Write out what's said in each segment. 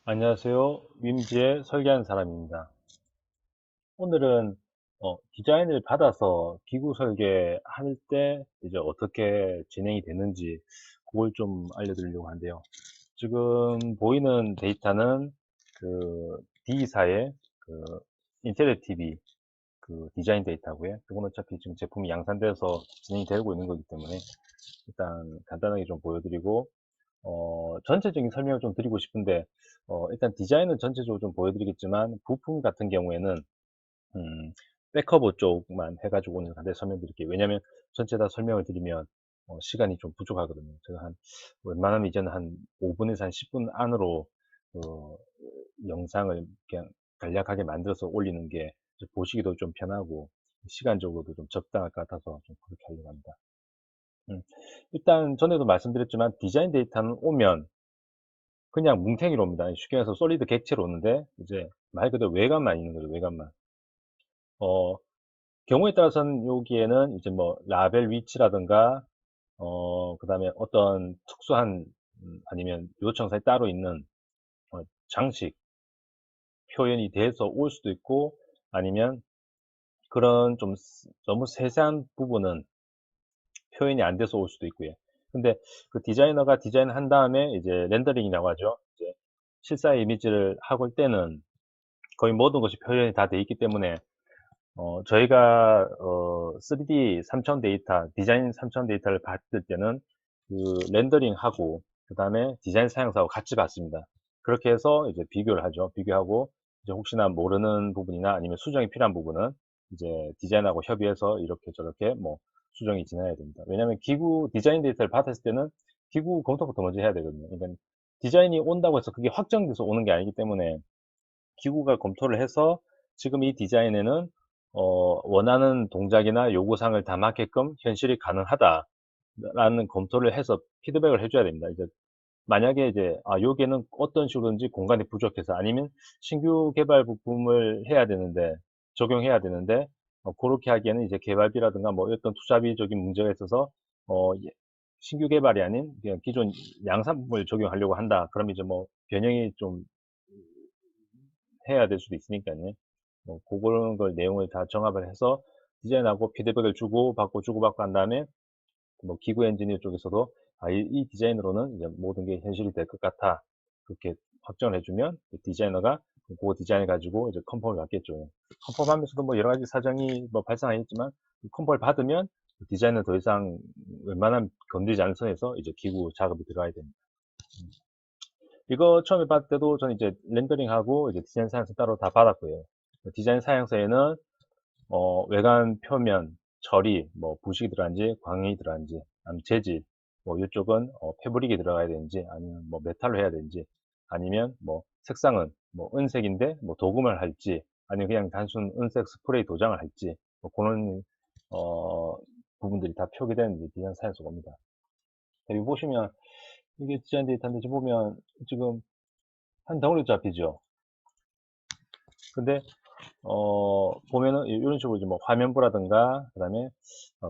안녕하세요. 윈지의 설계하는 사람입니다. 오늘은 디자인을 받아서 기구 설계할 때 이제 어떻게 진행이 되는지 그걸 좀 알려드리려고 하는데요. 지금 보이는 데이터는 그 D사의 그 인테리어 TV 그 디자인 데이터고요. 그건 어차피 지금 제품이 양산돼서 진행이 되고 있는 거기 때문에 일단 간단하게 좀 보여드리고 전체적인 설명을 좀 드리고 싶은데, 일단 디자인은 전체적으로 좀 보여드리겠지만, 부품 같은 경우에는, 음, 백커버 쪽만 해가지고 오늘 간단히 설명드릴게요. 왜냐면 전체 다 설명을 드리면, 시간이 좀 부족하거든요. 제가 웬만하면 이제는 한 5분에서 한 10분 안으로, 어, 영상을 그냥 간략하게 만들어서 올리는 게 보시기도 좀 편하고, 시간적으로도 좀 적당할 것 같아서 좀 그렇게 하려고 합니다. 음, 일단 전에도 말씀드렸지만 디자인 데이터는 오면 그냥 뭉탱이로 옵니다. 쉽게 해서 솔리드 객체로 오는데 이제 말 그대로 외관만 있는 거죠. 외관만. 어, 경우에 따라서는 여기에는 이제 뭐 라벨 위치라든가 그다음에 어떤 특수한 아니면 요청사에 따로 있는 장식 표현이 돼서 올 수도 있고 아니면 그런 좀 너무 세세한 부분은 표현이 안 돼서 올 수도 있고요. 근데 그 디자이너가 디자인한 다음에 이제 렌더링이라고 하죠. 이제 실사의 이미지를 하고 올 때는 거의 모든 것이 표현이 다 돼 있기 때문에 저희가 3D 3차원 데이터, 디자인 3차원 데이터를 봤을 때는 그 렌더링하고 그 다음에 디자인 사양사하고 같이 봤습니다. 그렇게 해서 이제 비교를 하죠. 비교하고 이제 혹시나 모르는 부분이나 아니면 수정이 필요한 부분은 이제 디자인하고 협의해서 이렇게 저렇게 뭐 수정이 진행해야 됩니다. 왜냐하면 기구 디자인 데이터를 받았을 때는 기구 검토부터 먼저 해야 되거든요. 그러니까 디자인이 온다고 해서 그게 확정돼서 오는 게 아니기 때문에 기구가 검토를 해서 지금 이 디자인에는 원하는 동작이나 요구사항을 다 맞게끔 현실이 가능하다라는 검토를 해서 피드백을 해줘야 됩니다. 이제 만약에 이제 여기에는 어떤 식으로든지 공간이 부족해서 아니면 신규 개발 부품을 해야 되는데 적용해야 되는데 그렇게 하기에는 이제 개발비라든가 뭐 어떤 투자비적인 문제가 있어서 신규 개발이 아닌 그냥 기존 양산품을 적용하려고 한다. 그럼 이제 뭐 변형이 좀 해야 될 수도 있으니까요. 뭐 그런 걸 내용을 다 정합을 해서 디자인하고 피드백을 주고받고 한 다음에 뭐 기구 엔지니어 쪽에서도 이 디자인으로는 이제 모든 게 현실이 될 것 같아. 그렇게 확정을 해주면 디자이너가 그 디자인을 가지고 이제 컨펌을 받겠죠. 컨펌하면서도 뭐 여러 가지 사정이 뭐 발생하겠지만 컨펌을 받으면 디자인은 더 이상 웬만하면 건드리지 않은 선에서 이제 기구 작업이 들어가야 됩니다. 이거 처음에 받을 때도 저는 이제 렌더링하고 이제 디자인 사양서 따로 다 받았고요. 디자인 사양서에는 외관 표면 처리, 뭐 부식이 들어간지, 광이 들어간지, 아니면 재질, 뭐 이쪽은 패브릭이 들어가야 되는지, 아니면 뭐 메탈로 해야 되는지, 아니면 뭐 색상은 뭐 은색인데 뭐 도금을 할지, 아니면 그냥 단순 은색 스프레이 도장을 할지, 뭐 그런 어, 부분들이 다 표기된 이제 디자인 사양서가 옵니다. 여기 보시면 이게 디자인 데이터인데 지금 보면 지금 한 덩어리 잡히죠. 근데 보면은 이런 식으로 이제 뭐 화면부라든가 그다음에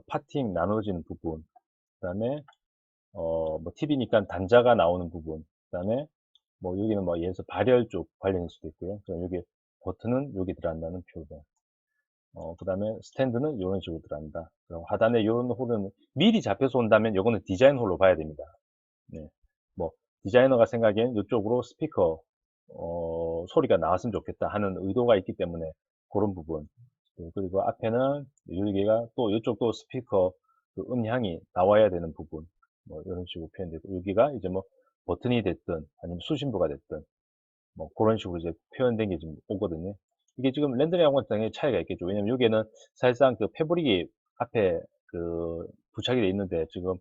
파팅 나눠진 부분, 그다음에 뭐 TV니까 단자가 나오는 부분, 그다음에 뭐 여기는 뭐 예를 들어서 발열 쪽 관련일 수도 있고요. 그럼 여기 버튼은 여기 들어간다는 표현. 그다음에 스탠드는 이런 식으로 들어간다. 그리고 하단에 이런 홀은 미리 잡혀서 온다면 이거는 디자인 홀로 봐야 됩니다. 네. 뭐 디자이너가 생각엔 이쪽으로 스피커 소리가 나왔으면 좋겠다 하는 의도가 있기 때문에 그런 부분. 그리고 앞에는 여기가 또 이쪽도 스피커 그 음향이 나와야 되는 부분. 뭐 이런 식으로 표현되고 여기가 이제 뭐 버튼이 됐든 아니면 수신부가 됐든 뭐 그런 식으로 이제 표현된 게 좀 오거든요. 이게 지금 렌더링하고는 당연히 차이가 있겠죠. 왜냐면 여기에는 사실상 그 패브릭이 앞에 그 부착이 돼 있는데 지금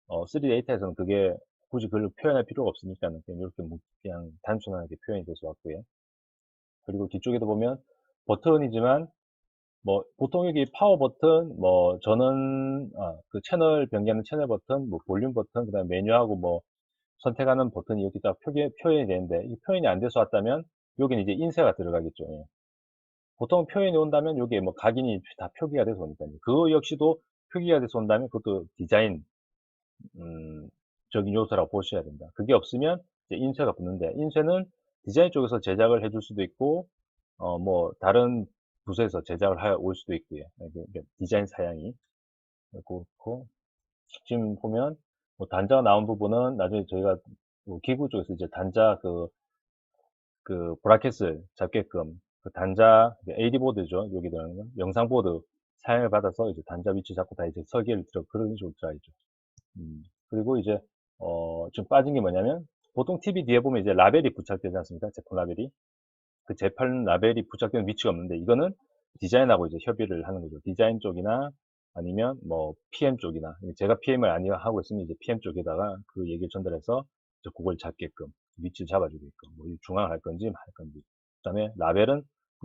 3D 데이터에서는 그게 굳이 그걸 표현할 필요가 없으니까 그냥 이렇게 그냥 단순하게 표현이 돼서 왔고요. 그리고 뒤쪽에도 보면 버튼이지만 뭐 보통 여기 파워 버튼, 뭐 저는 그 채널 변경하는 채널 버튼, 뭐 볼륨 버튼, 그다음 메뉴하고 뭐 선택하는 버튼이 이렇게 딱 표현이 되는데 이 표현이 안 돼서 왔다면 여기는 이제 인쇄가 들어가겠죠. 예. 보통 표현이 온다면 여기에 뭐 각인이 다 표기가 돼서 오니까요. 그거 역시도 표기가 돼서 온다면 그것도 디자인 적인 요소라고 보셔야 된다. 그게 없으면 이제 인쇄가 붙는데 인쇄는 디자인 쪽에서 제작을 해줄 수도 있고, 뭐, 다른 부서에서 제작을 해 올 수도 있고요. 디자인 사양이. 그렇고, 지금 보면, 뭐 단자가 나온 부분은 나중에 저희가 뭐 기구 쪽에서 이제 단자 그 브라켓을 잡게끔 그 단자 AD 보드죠. 여기 들어가는 건 영상 보드 사양을 받아서 이제 단자 위치 잡고 다 이제 설계를 들어 그런 식으로 들어가 있죠. 그리고 이제 좀 빠진 게 뭐냐면 보통 TV 뒤에 보면 이제 라벨이 부착되지 않습니까? 제품 라벨이. 그 제품 라벨이 부착되는 위치가 없는데 이거는 디자인하고 이제 협의를 하는 거죠. 디자인 쪽이나 아니면 뭐 PM 쪽이나 제가 PM을 아니 하고 있으면 이제 PM 쪽에다가 그 얘기를 전달해서 이제 그걸 잡게끔 위치를 잡아주게끔 뭐 중앙을 할 건지 말 건지 그다음에 라벨은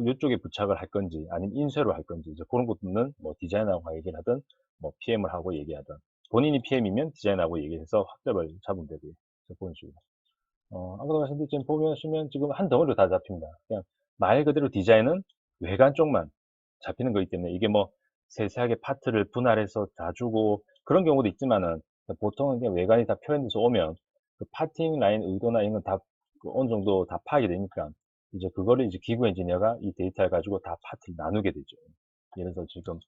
이쪽에 부착을 할 건지 아니면 인쇄로 할 건지 이제 그런 것들은 뭐 디자인하고 얘기를 하든 뭐 PM을 하고 얘기하든 본인이 PM이면 디자인하고 얘기해서 확답을 잡으면 되고요. 그런 식으로. 아까도 말씀드린 지금 보시면 지금 한 덩어리로 다 잡힙니다. 그냥 말 그대로 디자인은 외관 쪽만 잡히는 거기 때문에 이게 뭐 세세하게 파트를 분할해서 다 주고 그런 경우도 있지만은 보통은 그냥 외관이 다 표현돼서 오면 그 파팅 라인 의도나 이런 건다 어느 정도 다 파악이 되니까 이제 그거를 이제 기부 엔지니어가 이 데이터를 가지고 다 파트를 나누게 되죠. 예를 들어서 지금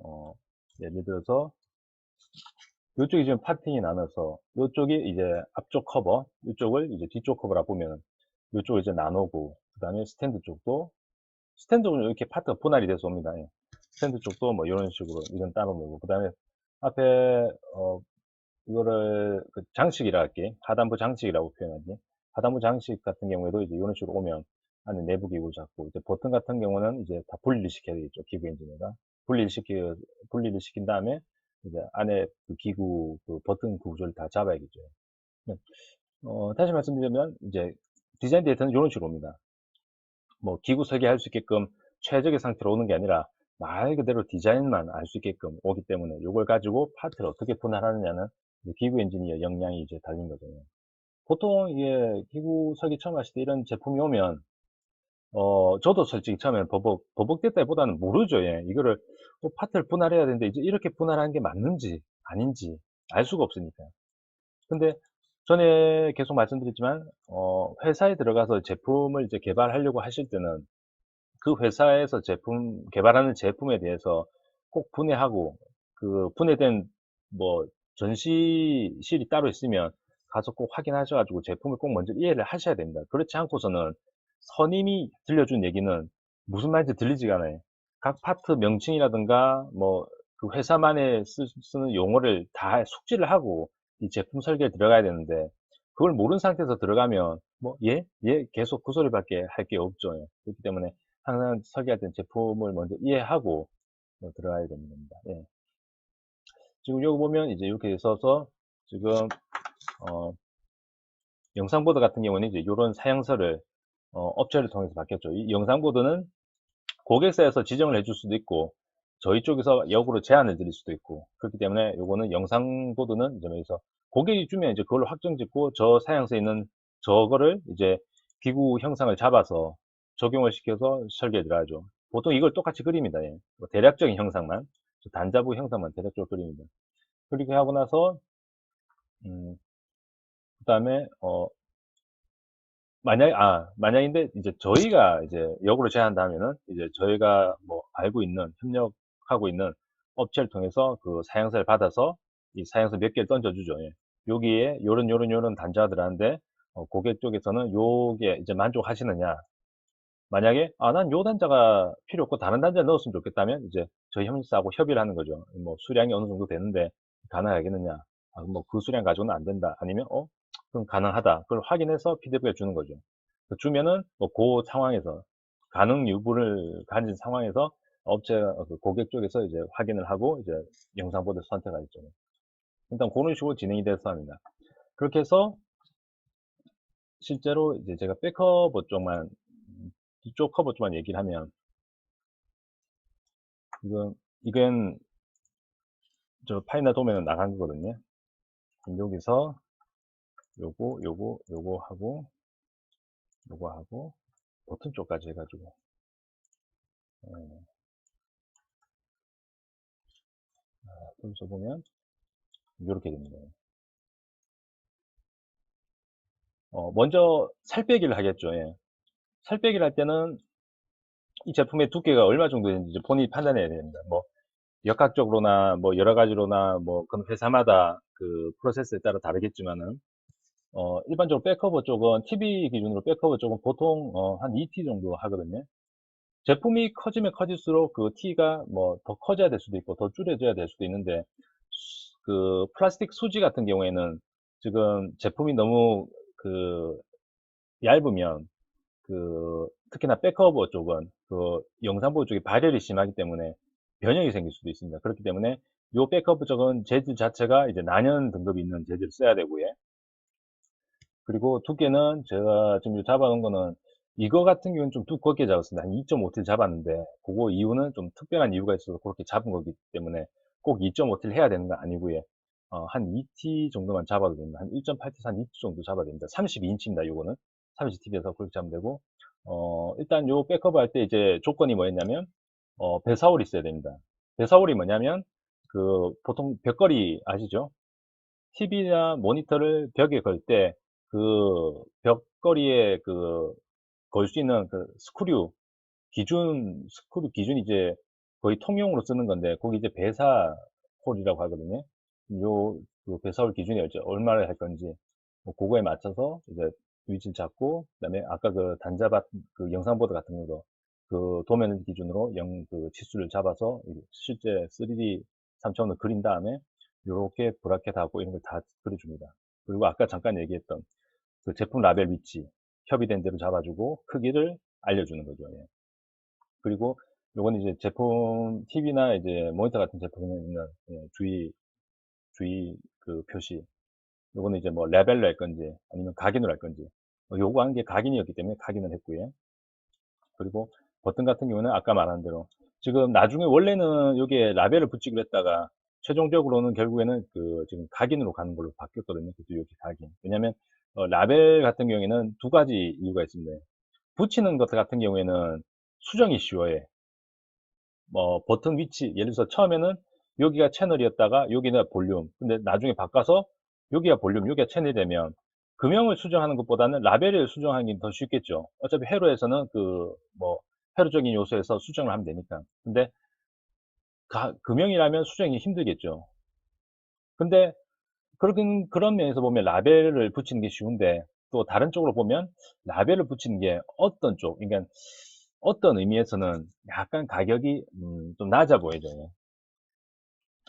어, 예를 들어서 이쪽이 지금 파팅이 나눠서 이쪽이 이제 앞쪽 커버, 이쪽을 이제 뒤쪽 커버라 보면 이쪽을 이제 나누고 그 다음에 스탠드 쪽도 스탠드는 이렇게 파트가 분할이 돼서 옵니다. 예. 스탠드 쪽도 뭐 이런 식으로 이건 따로 놓고 그 다음에 앞에 이거를 그 장식이라 할게 하단부 장식이라고 표현하지 하단부 장식 같은 경우에도 이제 이런 식으로 오면 안에 내부 기구를 잡고 이제 버튼 같은 경우는 이제 다 분리를 시켜야 되겠죠. 기부 엔지니어가 분리를 시킨 다음에 이제 안에 그 기구 그 버튼 구조를 다 잡아야겠죠. 네. 다시 말씀드리면 이제 디자인 데이터는 이런 식으로 옵니다. 뭐 기구 설계할 수 있게끔 최적의 상태로 오는 게 아니라 말 그대로 디자인만 알 수 있게끔 오기 때문에 이걸 가지고 파트를 어떻게 분할하느냐는 기구 엔지니어 역량이 이제 달린 거잖아요. 보통 이게 기구 설계 처음 하실 때 이런 제품이 오면 저도 솔직히 처음에 버벅댔다기보다는 모르죠. 예. 이거를 파트를 분할해야 되는데 이제 이렇게 분할하는 게 맞는지 아닌지 알 수가 없으니까. 근데 전에 계속 말씀드렸지만 회사에 들어가서 제품을 이제 개발하려고 하실 때는 그 회사에서 개발하는 제품에 대해서 꼭 분해하고, 그 분해된 뭐 전시실이 따로 있으면 가서 꼭 확인하셔가지고 제품을 꼭 먼저 이해를 하셔야 됩니다. 그렇지 않고서는 선임이 들려준 얘기는 무슨 말인지 들리지가 않아요. 각 파트 명칭이라든가 뭐 그 회사만의 쓰는 용어를 다 숙지를 하고 이 제품 설계에 들어가야 되는데 그걸 모르는 상태에서 들어가면 뭐 계속 그 소리밖에 할 게 없죠. 그렇기 때문에 항상 설계할 때 제품을 먼저 이해하고 들어가야 되는 겁니다. 예. 지금 여기 보면 이제 이렇게 있어서 지금 어, 영상보드 같은 경우는 이제 이런 사양서를 업체를 통해서 받겠죠. 이 영상보드는 고객사에서 지정을 해줄 수도 있고 저희 쪽에서 역으로 제안을 드릴 수도 있고 그렇기 때문에 이거는 영상보드는 이제 여기서 고객이 주면 이제 그걸로 확정 짓고 저 사양서에 있는 저거를 이제 기구 형상을 잡아서 적용을 시켜서 설계에 들어가죠. 보통 이걸 똑같이 그립니다. 예. 뭐 대략적인 형상만 단자부 형상만 대략적으로 그립니다. 그렇게 하고 나서 그 다음에 만약인데 이제 저희가 이제 역으로 제안한다면은 이제 저희가 뭐 알고 있는 협력하고 있는 업체를 통해서 그 사양서를 받아서 이 사양서 몇 개를 던져주죠. 예. 여기에 요런 단자들한테 고객 쪽에서는 요게 이제 만족하시느냐. 만약에 난 요 단자가 필요 없고 다른 단자 넣었으면 좋겠다면 이제 저희 협력사하고 협의를 하는 거죠. 뭐 수량이 어느 정도 되는데 가능하겠느냐. 뭐 그 수량 가지고는 안 된다. 아니면 그럼 가능하다. 그걸 확인해서 피드백을 주는 거죠. 주면은 뭐그 상황에서 가능 유무를 가진 상황에서 그 고객 쪽에서 이제 확인을 하고 이제 영상보드 선택하겠죠. 일단 그런 식으로 진행이 돼서 합니다. 그렇게 해서 실제로 이제 제가 백커버 쪽만 뒤쪽 커버 쪽만 얘기를 하면 지금 이건 저 파이나 도면은 나간 거거든요. 그럼 여기서 요거 하고 버튼 쪽까지 해가지고 여기서 보면 이렇게 됩니다. 먼저 살 빼기를 하겠죠. 예. 살 빼기를 할 때는 이 제품의 두께가 얼마 정도 되는지 이제 본인이 판단해야 됩니다. 뭐 역학적으로나 뭐 여러 가지로나 뭐 그건 회사마다 그 프로세스에 따라 다르겠지만은 일반적으로 백커버 쪽은 TV 기준으로 백커버 쪽은 보통 한 2T 정도 하거든요. 제품이 커지면 커질수록 그 T가 뭐 더 커져야 될 수도 있고 더 줄여져야 될 수도 있는데 그 플라스틱 수지 같은 경우에는 지금 제품이 너무 그 얇으면 그 특히나 백커버 쪽은 그 영상보호 쪽이 발열이 심하기 때문에 변형이 생길 수도 있습니다. 그렇기 때문에 요 백커버 쪽은 재질 자체가 이제 난연 등급이 있는 재질을 써야 되고요. 그리고 두께는 제가 지금 잡아놓은 거는 이거 같은 경우는 좀 두껍게 잡았습니다. 한 2.5T 잡았는데 그거 이유는 좀 특별한 이유가 있어서 그렇게 잡은 거기 때문에 꼭 2.5T를 해야 되는 건 아니고요. 한 2T 정도만 잡아도 됩니다. 한 1.8T에서 한 2T 정도 잡아야 됩니다. 32인치입니다. 요거는 30TV에서 그렇게 잡으면 되고 일단 요 백커버 할 때 이제 조건이 뭐였냐면 배사홀이 있어야 됩니다. 배사홀이 뭐냐면 그 보통 벽걸이 아시죠? TV나 모니터를 벽에 걸 때 그 벽걸이에 그 걸 수 있는 그 스크류 기준이 이제 거의 통용으로 쓰는 건데 거기 이제 배사 홀이라고 하거든요. 그 배사홀 기준이 이제 얼마를 할 건지 뭐 그거에 맞춰서 이제 위치를 잡고 그다음에 아까 그 단자밭 그 영상보드 같은 거도 그 도면 기준으로 그 치수를 잡아서 실제 3D 3차원을 그린 다음에 요렇게 브라켓하고 이런 걸 다 그려줍니다. 그리고 아까 잠깐 얘기했던 그 제품 라벨 위치 협의된 대로 잡아주고 크기를 알려주는 거죠. 예. 그리고 요건 이제 제품 TV나 이제 모니터 같은 제품에 있는 주의 그 표시. 요거는 이제 뭐 레벨로 할 건지 아니면 각인으로 할 건지. 요구한 게 각인이었기 때문에 각인을 했고요. 그리고 버튼 같은 경우는 아까 말한 대로 지금 나중에 원래는 여기에 라벨을 붙이기로 했다가 최종적으로는 결국에는 그 지금 각인으로 가는 걸로 바뀌었거든요. 그래서 여기 각인. 왜냐면 라벨 같은 경우에는 두 가지 이유가 있습니다. 붙이는 것 같은 경우에는 수정이 쉬워요. 뭐 버튼 위치 예를 들어서 처음에는 여기가 채널이었다가 여기는 볼륨 근데 나중에 바꿔서 여기가 볼륨 여기가 채널이 되면 금형을 수정하는 것보다는 라벨을 수정하는 게 더 쉽겠죠. 어차피 회로에서는 그 뭐 회로적인 요소에서 수정을 하면 되니까. 근데 금형이라면 수정이 힘들겠죠. 근데 그런 면에서 보면 라벨을 붙이는 게 쉬운데 또 다른 쪽으로 보면 라벨을 붙이는 게 어떤 쪽 그러니까 어떤 의미에서는 약간 가격이 좀 낮아 보여져요.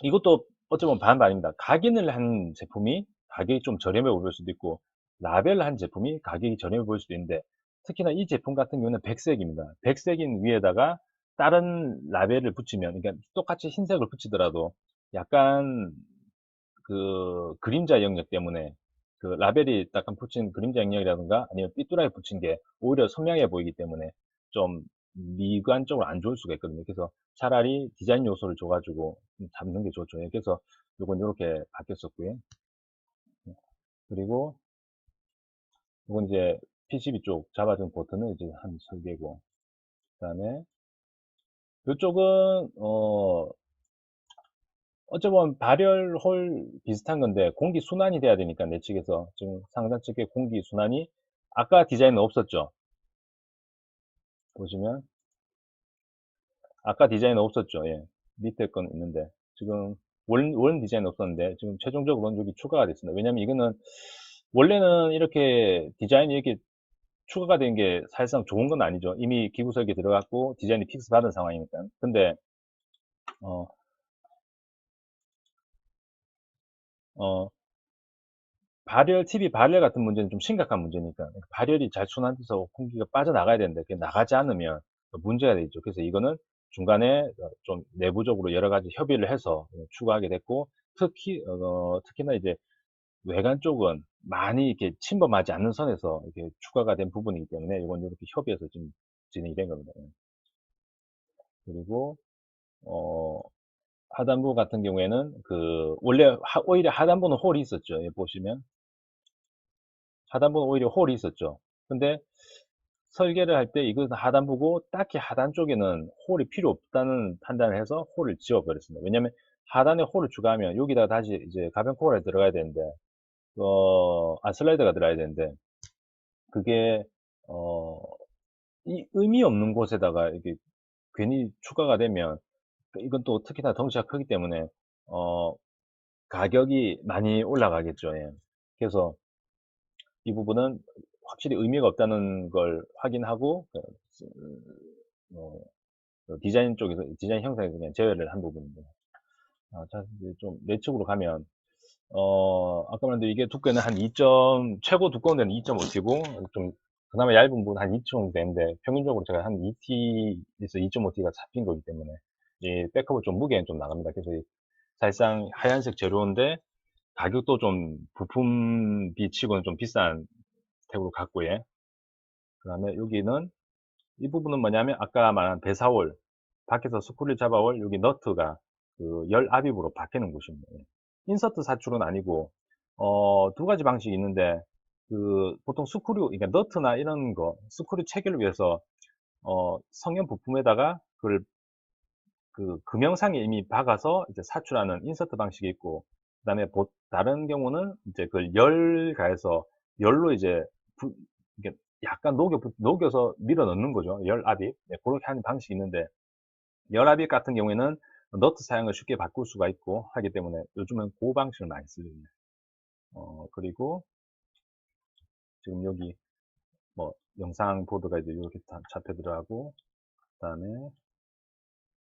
이것도 어찌 보면 반반입니다. 각인을 한 제품이 가격이 좀 저렴해 보일 수도 있고 라벨을 한 제품이 가격이 저렴해 보일 수도 있는데 특히나 이 제품 같은 경우는 백색입니다. 백색인 위에다가 다른 라벨을 붙이면 그러니까 똑같이 흰색을 붙이더라도 약간 그 그림자 영역 때문에 그 라벨이 약간 붙인 그림자 영역이라든가 아니면 삐뚤하게 붙인 게 오히려 선명해 보이기 때문에 좀 미관적으로 안 좋을 수가 있거든요. 그래서 차라리 디자인 요소를 줘가지고 잡는 게 좋죠. 그래서 요건 이렇게 바뀌었었고요. 그리고 이건 이제 PCB 쪽 잡아준 버튼은 이제 한 설계고 그 다음에 이쪽은 어찌 보면 발열홀 비슷한 건데 공기 순환이 돼야 되니까 내 측에서 지금 상단 측에 공기 순환이 아까 디자인은 없었죠. 보시면 아까 디자인은 없었죠. 예. 밑에 건 있는데 지금 원 디자인은 없었는데 지금 최종적으로는 여기 추가가 됐습니다. 왜냐면 이거는 원래는 이렇게 디자인이 이렇게 추가가 된 게 사실상 좋은 건 아니죠. 이미 기구 설계 들어갔고 디자인이 픽스 받은 상황이니까. 근데 어, 어, TV 발열 같은 문제는 좀 심각한 문제니까 발열이 잘 순환돼서 공기가 빠져나가야 되는데 그게 나가지 않으면 문제가 되죠. 그래서 이거는 중간에 좀 내부적으로 여러 가지 협의를 해서 추가하게 됐고 특히나 이제 외관 쪽은 많이 이렇게 침범하지 않는 선에서 이렇게 추가가 된 부분이기 때문에 이건 이렇게 협의해서 지금 진행이 된 겁니다. 그리고 어, 하단부 같은 경우에는 그 원래 오히려 하단부는 홀이 있었죠. 여기 보시면 하단부는 오히려 홀이 있었죠. 근데 설계를 할 때 이것은 하단부고 딱히 하단 쪽에는 홀이 필요 없다는 판단을 해서 홀을 지워버렸습니다. 왜냐면 하단에 홀을 추가하면 여기다가 다시 이제 가변 코어가 들어가야 되는데 슬라이더가 들어가야 되는데 그게 이 의미 없는 곳에다가 이게 괜히 추가가 되면 이건 또 특히나 덩치가 크기 때문에 어 가격이 많이 올라가겠죠. 예. 그래서 이 부분은 확실히 의미가 없다는 걸 확인하고 어 디자인 쪽에서 디자인 형상에서 그냥 제외를 한 부분입니다. 자 이제 좀 내측으로 가면 아까 말한 대로 이게 두께는 한 2. 최고 두꺼운 데는 2.5T고 좀 그나마 얇은 부분 한 2T 정도 되는데 평균적으로 제가 한 2T에서 2.5T가 잡힌 거기 때문에 이 백업은 좀 무게는 좀 나갑니다. 그래서 사실상 하얀색 재료인데 가격도 좀 부품비 치고는 좀 비싼 탭으로 갖고 예. 그 다음에 여기는 이 부분은 뭐냐면 아까 말한 배사월 밖에서 스크류를 잡아올 여기 너트가 그 열 압입으로 바뀌는 곳입니다. 예. 인서트 사출은 아니고 두 가지 방식이 있는데 그 보통 스크류 그러니까 너트나 이런 거 스크류 체결을 위해서 성형 부품에다가 그걸 그 금형상에 이미 박아서 이제 사출하는 인서트 방식이 있고 그다음에 다른 경우는 이제 그걸 열 가해서 열로 이제 이게 약간 녹여서 밀어 넣는 거죠. 열 압입. 네, 그렇게 하는 방식이 있는데 열압입 같은 경우에는 너트 사양을 쉽게 바꿀 수가 있고 하기 때문에 요즘은 그 방식을 많이 쓰거든요. 그리고 지금 여기 뭐 영상 보드가 이제 이렇게 잡혀 들어가고 그다음에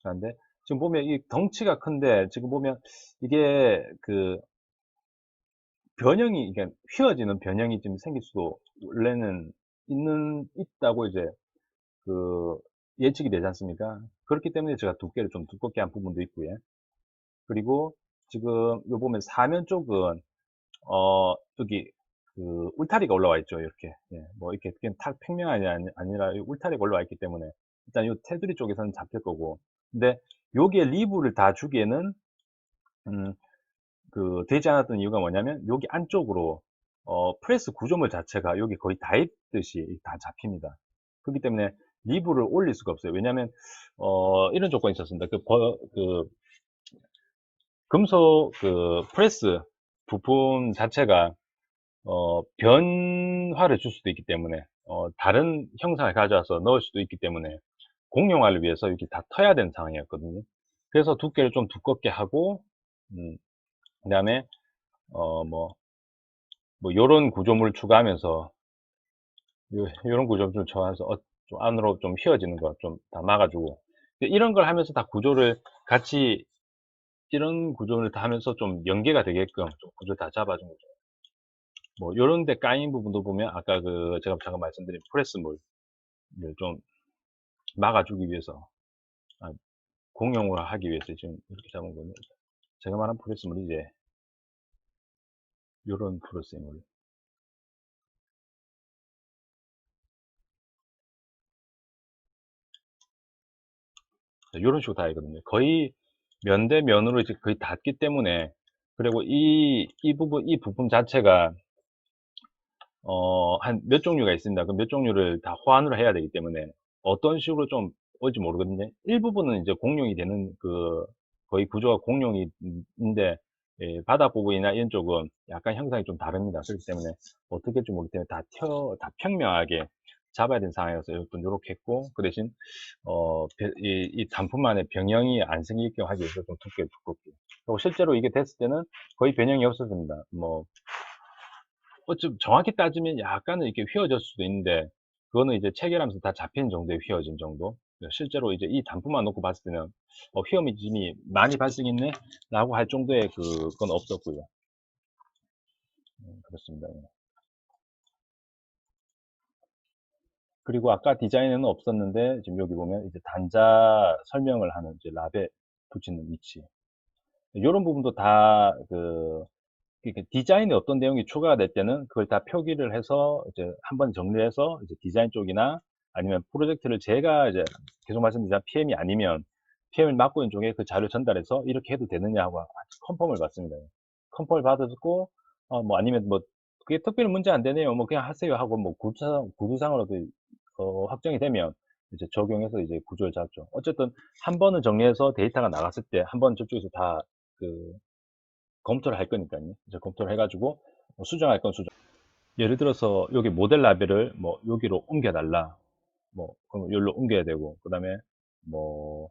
그런데 지금 보면 이 덩치가 큰데 지금 보면 이게 그 변형이 이게 휘어지는 변형이 좀 생길 수도 원래는 있다고 이제 그 예측이 되지 않습니까? 그렇기 때문에 제가 두께를 좀 두껍게 한 부분도 있고요. 그리고 지금 요 보면 사면 쪽은 여기 그 울타리가 올라와 있죠. 이렇게 예, 뭐 이렇게 그냥 탁 평면이 아니라 울타리가 올라와 있기 때문에 일단 요 테두리 쪽에서는 잡힐 거고 근데 여기에 리브를 다 주기에는 음, 그 되지 않았던 이유가 뭐냐면 여기 안쪽으로 프레스 구조물 자체가 여기 거의 다 있듯이 다 잡힙니다. 그렇기 때문에 리브를 올릴 수가 없어요. 왜냐하면 이런 조건이 있었습니다. 그 금속 그 프레스 부품 자체가 변화를 줄 수도 있기 때문에 다른 형상을 가져와서 넣을 수도 있기 때문에 공용화를 위해서 이렇게 다 터야 되는 상황이었거든요. 그래서 두께를 좀 두껍게 하고 그 다음에 요런 구조물을 추가하면서 요런 구조물 좀 좋아해서 좀 안으로 좀 휘어지는 거 좀 다 막아주고 이런 걸 하면서 다 구조를 같이 이런 구조를 다 하면서 좀 연계가 되게끔 좀 구조 다 잡아준 거죠. 뭐 요런 데 까인 부분도 보면 아까 그 제가 잠깐 말씀드린 프레스물을 좀 막아주기 위해서 공용을 하기 위해서 지금 이렇게 잡은 거는 제가 말한 프레스물이 이제 요런 프레스물 요런 식으로 다 있거든요. 거의 면 대 면으로 이제 거의 닿기 때문에 그리고 이 부품 자체가 한 몇 종류가 있습니다. 그 몇 종류를 다 호환을 해야 되기 때문에 어떤 식으로 좀 올지 모르거든요. 일부분은 이제 공용이 되는 그 거의 구조가 공용인데 예, 바닥 부분이나 이런 쪽은 약간 형상이 좀 다릅니다. 그렇기 때문에 어떻게 할지 모르기 때문에 다 평명하게 잡아야 되는 상황이어서 이렇게 했고 그 대신 이 단품만의 변형이 안 생기게 하기 위해서 좀 두껍게 그리고 실제로 이게 됐을 때는 거의 변형이 없었습니다. 뭐 좀 정확히 따지면 약간은 이렇게 휘어질 수도 있는데 그거는 이제 체결하면서 다 잡히는 정도의 휘어짐 정도. 실제로 이제 이 단품만 놓고 봤을 때는 휘어짐이 많이 발생했네 라고 할 정도의 그건 없었고요. 그렇습니다. 예. 그리고 아까 디자인에는 없었는데 지금 여기 보면 이제 단자 설명을 하는 이제 라벨 붙이는 위치 이런 부분도 다그 디자인에 어떤 내용이 추가가 될 때는 그걸 다 표기를 해서 이제 한번 정리해서 이제 디자인 쪽이나 아니면 프로젝트를 제가 이제 계속 말씀드리자 PM이 아니면 PM을 맡고 있는 쪽에 그 자료 전달해서 이렇게 해도 되느냐 하고 컨펌을 받습니다. 컨펌을 받았고 뭐 아니면 뭐 그게 특별히 문제 안 되네요. 뭐 그냥 하세요 하고 뭐 구두상으로도 확정이 되면 이제 적용해서 이제 구조를 잡죠. 어쨌든 한 번은 정리해서 데이터가 나갔을 때 한 번 저쪽에서 다그 검토를 할 거니까요. 이제 검토를 해가지고 수정할 건 수정. 예를 들어서 여기 모델 라벨을 뭐 여기로 옮겨달라. 뭐 그럼 여기로 옮겨야 되고, 그 다음에 뭐,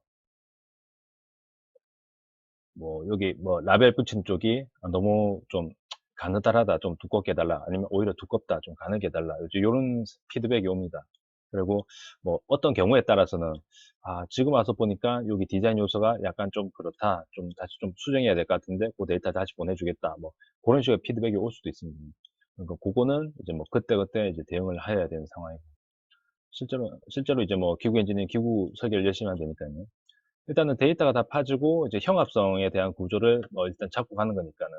뭐 여기 뭐 라벨 붙인 쪽이 너무 좀 가느다랗다, 좀 두껍게 해달라, 아니면 오히려 두껍다, 좀 가늘게 해달라, 이런 피드백이 옵니다. 그리고 뭐 어떤 경우에 따라서는 지금 와서 보니까 여기 디자인 요소가 약간 좀 그렇다, 좀 다시 좀 수정해야 될 것 같은데 그 데이터 다시 보내주겠다, 뭐 그런 식의 피드백이 올 수도 있습니다. 그러니까 그거는 이제 뭐 그때그때 이제 대응을 해야 되는 상황이고, 실제로 이제 뭐 기구 엔지니어링, 기구 설계를 열심히 하면 되니까요. 일단은 데이터가 다 파지고 이제 형합성에 대한 구조를 일단 잡고 가는 거니까는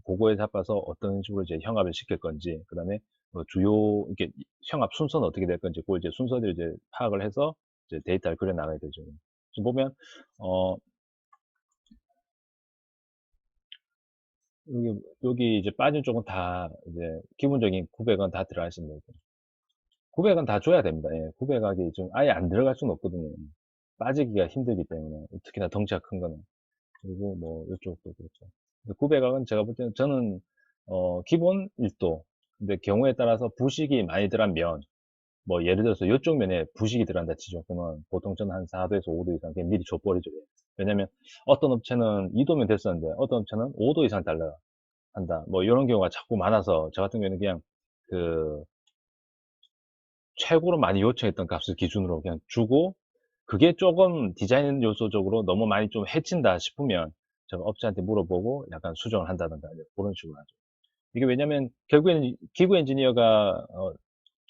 그거에 잡아서 어떤 식으로 이제 형합을 시킬 건지, 그다음에 뭐 주요 이게 형합 순서는 어떻게 될 건지, 그 이제 순서를 이제 파악을 해서 이제 데이터를 그려 나가야 되죠. 지금 보면 어 여기 이제 빠진 쪽은 다 이제 기본적인 900원 다 들어가 있습니다. 900원 다 줘야 됩니다. 예, 900원이 좀 아예 안 들어갈 수는 없거든요. 빠지기가 힘들기 때문에, 특히나 덩치가 큰 거는. 그리고 뭐 이쪽도 그렇죠. 900억은 제가 볼 때는, 저는 기본 1도, 근데 경우에 따라서 부식이 많이 들어간 면, 뭐 예를 들어서 이쪽 면에 부식이 들어간다 치죠. 그러면 보통 저는 한 4도에서 5도 이상 그냥 미리 줘버리죠. 왜냐면 어떤 업체는 2도면 됐었는데 어떤 업체는 5도 이상 달라 한다, 뭐 이런 경우가 자꾸 많아서 저 같은 경우에는 그냥 그 최고로 많이 요청했던 값을 기준으로 그냥 주고, 그게 조금 디자인 요소적으로 너무 많이 좀 해친다 싶으면 제가 업체한테 물어보고 약간 수정을 한다든가 그런 식으로 하죠. 이게 왜냐면 결국에는 기구 엔지니어가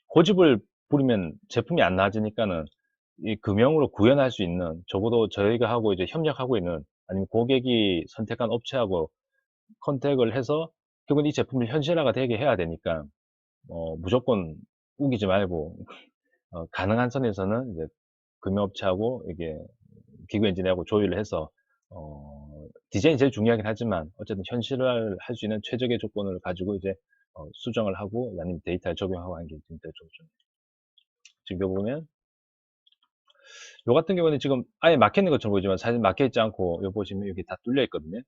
고집을 부리면 제품이 안 나아지니까는 이 금형으로 구현할 수 있는, 적어도 저희가 하고 이제 협력하고 있는, 아니면 고객이 선택한 업체하고 컨택을 해서 결국은 이 제품을 현실화가 되게 해야 되니까 무조건 우기지 말고 가능한 선에서는 이제 금융업체하고 이게 기구 엔지니어하고 조율을 해서 디자인이 제일 중요하긴 하지만 어쨌든 현실화를 할 수 있는 최적의 조건을 가지고 이제 수정을 하고, 아니면 데이터를 적용하고 하는 게 지금 좀 지금 여기 보면 요 같은 경우는 지금 아예 막혀 있는 것처럼 보이지만 사실 막혀 있지 않고, 여기 보시면 여기 다 뚫려 있거든요.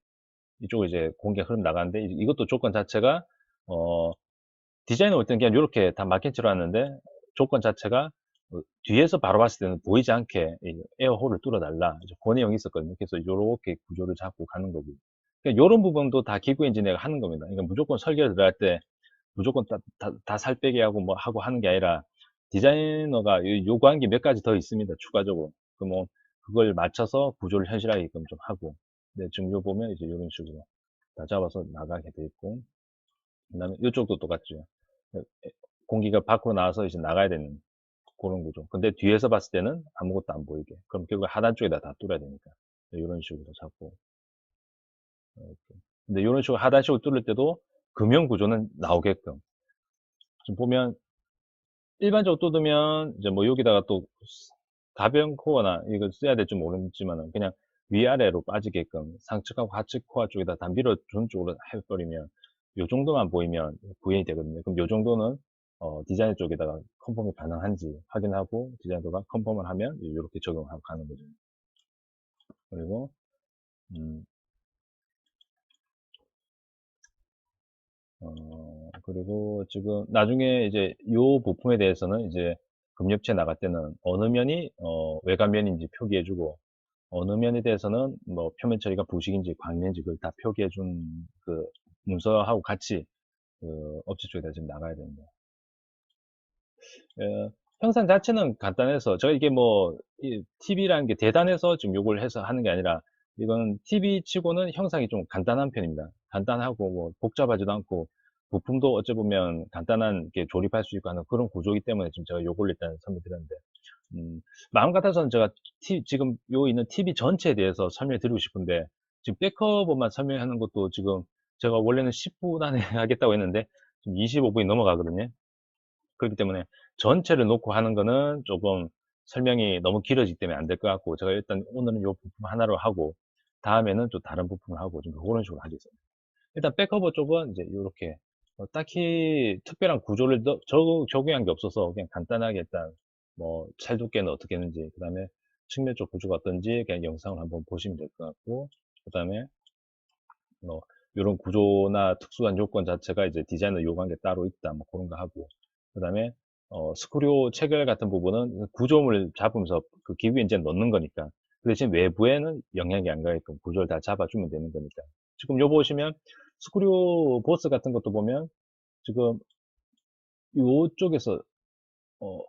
이쪽으로 이제 공기가 흐름 나가는데, 이것도 조건 자체가 어 디자인을 볼 때는 그냥 이렇게 다 막힌 채로 왔는데, 조건 자체가 뒤에서 바로 봤을 때는 보이지 않게 이 에어홀을 뚫어달라, 그 내용이 있었거든요. 그래서 이렇게 구조를 잡고 가는 거고, 그러니까 이런 부분도 다 기구 엔지니어가 하는 겁니다. 그러니까 무조건 설계를 들어갈 때 무조건 다 살 빼게 하고 뭐 하고 하는 게 아니라, 디자이너가 요구한 게 몇 가지 더 있습니다. 추가적으로. 그 뭐 그걸 맞춰서 구조를 현실화하게끔 좀 하고. 근데 지금 요 보면 이제 이런 식으로 다 잡아서 나가게 돼 있고, 그다음에 이쪽도 똑같죠. 공기가 밖으로 나와서 이제 나가야 되는 그런 구조. 근데 뒤에서 봤을 때는 아무것도 안 보이게. 그럼 결국 하단 쪽에다 다 뚫어야 되니까. 이런 식으로 잡고. 이렇게. 근데 이런 식으로 하단식으로 뚫을 때도 금형 구조는 나오게끔. 지금 보면 일반적으로 뚫으면 이제 뭐 여기다가 또 가변 코어나 이거 써야 될지 모르겠지만은 그냥 위아래로 빠지게끔 상측하고 하측 코어 쪽에다 다 밀어준 쪽으로 해버리면 요 정도만 보이면 구현이 되거든요. 그럼 요 정도는 디자인 쪽에다가 컨펌이 가능한지 확인하고, 디자이너가 컨펌을 하면 이렇게 적용하고 가는 거죠. 그리고 음, 그리고 지금 나중에 이제 요 부품에 대해서는 이제 금융업체 나갈 때는 어느 면이 외관면인지 표기해주고, 어느 면에 대해서는 뭐 표면 처리가 부식인지 광면인지 그걸 다 표기해준 그 문서하고 같이 그 업체 쪽에다 지금 나가야 됩니다. 형상 자체는 간단해서, 제가 이게 뭐 TV라는 게 대단해서 지금 요걸 해서 하는 게 아니라, 이건 TV 치고는 형상이 좀 간단한 편입니다. 간단하고 뭐 복잡하지도 않고, 부품도 어찌 보면 간단한 게 조립할 수 있고 하는 그런 구조이기 때문에 지금 제가 요걸 일단 설명드렸는데, 마음 같아서는 제가 지금 요 있는 TV 전체에 대해서 설명을 드리고 싶은데, 지금 백커버만 설명하는 것도 지금 제가 원래는 10분 안에 하겠다고 했는데 지금 25분이 넘어가거든요. 그렇기 때문에 전체를 놓고 하는 거는 조금 설명이 너무 길어지기 때문에 안 될 것 같고, 제가 일단 오늘은 요 부품 하나로 하고 다음에는 또 다른 부품을 하고 좀 그런 식으로 하겠습니다. 일단 백커버 쪽은 이제 요렇게 딱히 특별한 구조를 적용한 게 없어서 그냥 간단하게 일단 뭐 찰두께는 어떻게 했는지, 그 다음에 측면 쪽 구조가 어떤지 그냥 영상을 한번 보시면 될 것 같고, 그 다음에 뭐 이런 구조나 특수한 요건 자체가 이제 디자인을 요구한 게 따로 있다. 뭐 그런 거 하고. 그 다음에, 스크류 체결 같은 부분은 구조물 잡으면서 그 기구에 이제 넣는 거니까. 그 대신 외부에는 영향이 안 가게끔 구조를 다 잡아주면 되는 거니까. 지금 요 보시면 스크류 보스 같은 것도 보면 지금 요쪽에서, 어,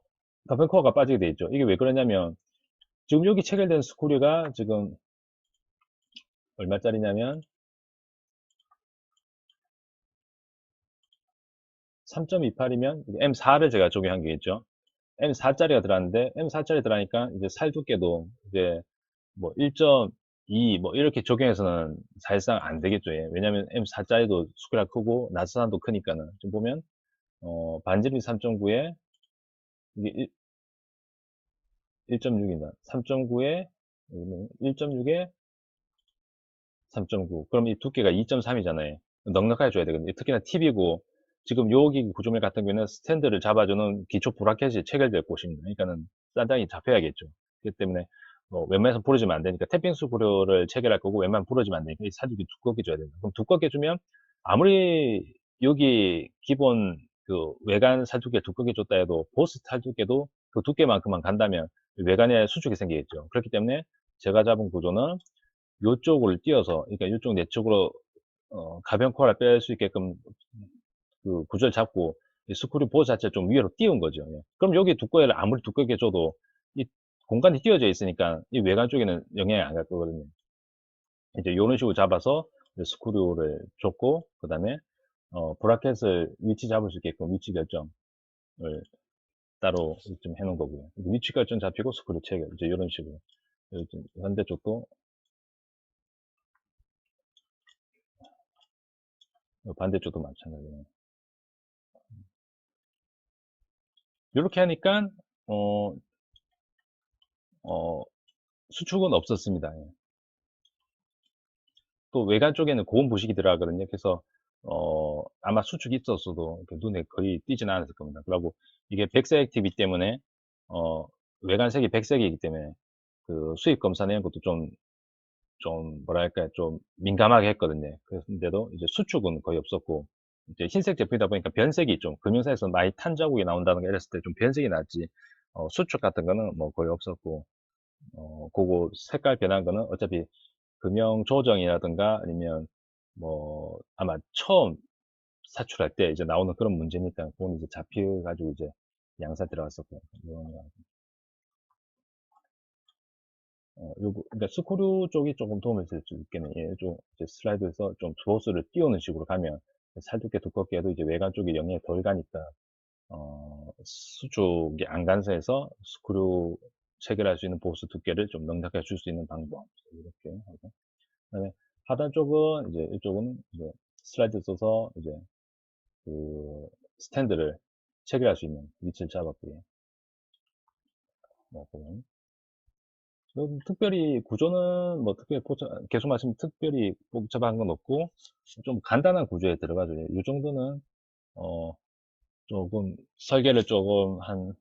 가변 코어가 빠지게 돼 있죠. 이게 왜 그러냐면 지금 여기 체결된 스크류가 지금 얼마짜리냐면 3.28이면 M4를 제가 적용한 게 있죠. M4짜리가 들어갔는데 M4짜리 들어가니까 이제 살 두께도 이제 뭐 1.2 뭐 이렇게 적용해서는 사실상 안 되겠죠. 예. 왜냐면 M4짜리도 스크류가 크고 나스산도 크니까는 지금 보면 반지름이 3.9에 이게 1.6이다. 3.9에 1.6에 3.9. 그럼 이 두께가 2.3이잖아요. 넉넉하게 줘야 되거든요. 특히나 팁이고, 지금 여기 구조물 같은 경우에는 스탠드를 잡아주는 기초 브라켓이 체결될 곳입니다. 그러니까는 싼장이 잡혀야겠죠. 그렇기 때문에 웬만해서 부러지면 안 되니까 탭핑 스크류를 체결할 거고 웬만하면 부러지면 안 되니까 이 살두께 두껍게 줘야 됩니다. 그럼 두껍게 주면 아무리 여기 기본 그 외관 살두께 두껍게 줬다 해도 보스 살두께도 그 두께만큼만 간다면 외관에 수축이 생기겠죠. 그렇기 때문에 제가 잡은 구조는 요쪽을 띄어서, 그러니까 요쪽 내쪽으로, 가변 코어를 뺄 수 있게끔 그 구조를 잡고, 이 스크류 보호 자체를 좀 위로 띄운 거죠. 예. 그럼 여기 두께를 아무리 두껍게 줘도 이 공간이 띄어져 있으니까 이 외관 쪽에는 영향이 안 갈 거거든요. 이제 이런 식으로 잡아서 스크류를 줬고, 그 다음에, 브라켓을 위치 잡을 수 있게끔 위치 결정을 따로 좀 해놓은 거고요. 위치 결정 잡히고 스크류 체결, 이제 이런 식으로. 반대쪽도 반대쪽도 마찬가지예요. 이렇게 하니까 어, 어, 수축은 없었습니다. 예. 또 외관 쪽에는 고온 부식이 들어가거든요. 그래서 아마 수축이 있었어도 눈에 거의 띄지는 않았을 겁니다. 그리고 이게 백색 TV 때문에 외관색이 백색이기 때문에 그 수입 검사 내는 것도 좀 뭐랄까 좀 민감하게 했거든요. 그런데도 이제 수축은 거의 없었고 이제 흰색 제품이다 보니까 변색이 좀 금융사에서 많이 탄 자국이 나온다는 거 이랬을 때 좀 변색이 났지 수축 같은 거는 뭐 거의 없었고 그거 색깔 변한 거는 어차피 금형 조정이라든가 아니면 뭐 아마 처음 사출할 때 이제 나오는 그런 문제니까 그건 이제 잡혀가지고 이제 양사 들어갔었고 그러니까 스크류 쪽이 조금 도움이 될 수 있겠네요. 예, 좀 이제 슬라이드에서 좀 조수를 띄우는 식으로 가면 살두께 두껍게 해도 이제 외관 쪽에 영향이 덜 가니까 수축이 안 간서해서 스크류 체결할 수 있는 보스 두께를 좀 넉넉하게 줄 수 있는 방법 이렇게 하고 그다음에 하단 쪽은 이제 이쪽은 이제 슬라이드 써서 이제 그 스탠드를 체결할 수 있는 위치를 잡았고요. 뭐 그런 특별히 구조는 뭐 특별히 계속 말씀 특별히 복잡한 건 없고 좀 간단한 구조에 들어가죠. 이 정도는 어 조금 설계를 조금 한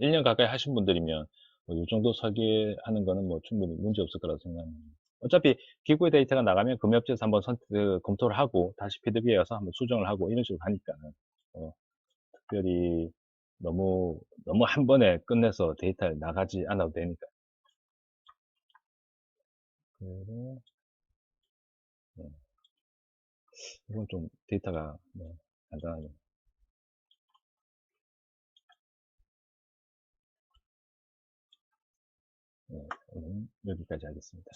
1년 가까이 하신 분들이면 뭐이 정도 설계하는 거는 뭐 충분히 문제 없을 거라고 생각합니다. 어차피 기구의 데이터가 나가면 금융업체에서 한번 검토를 하고 다시 피드백에 와서 한번 수정을 하고 이런 식으로 하니까는 특별히 너무 한 번에 끝내서 데이터를 나가지 않아도 되니까. 그리고 네, 이건 좀 데이터가 네, 간단하게 네, 오늘 여기까지 하겠습니다.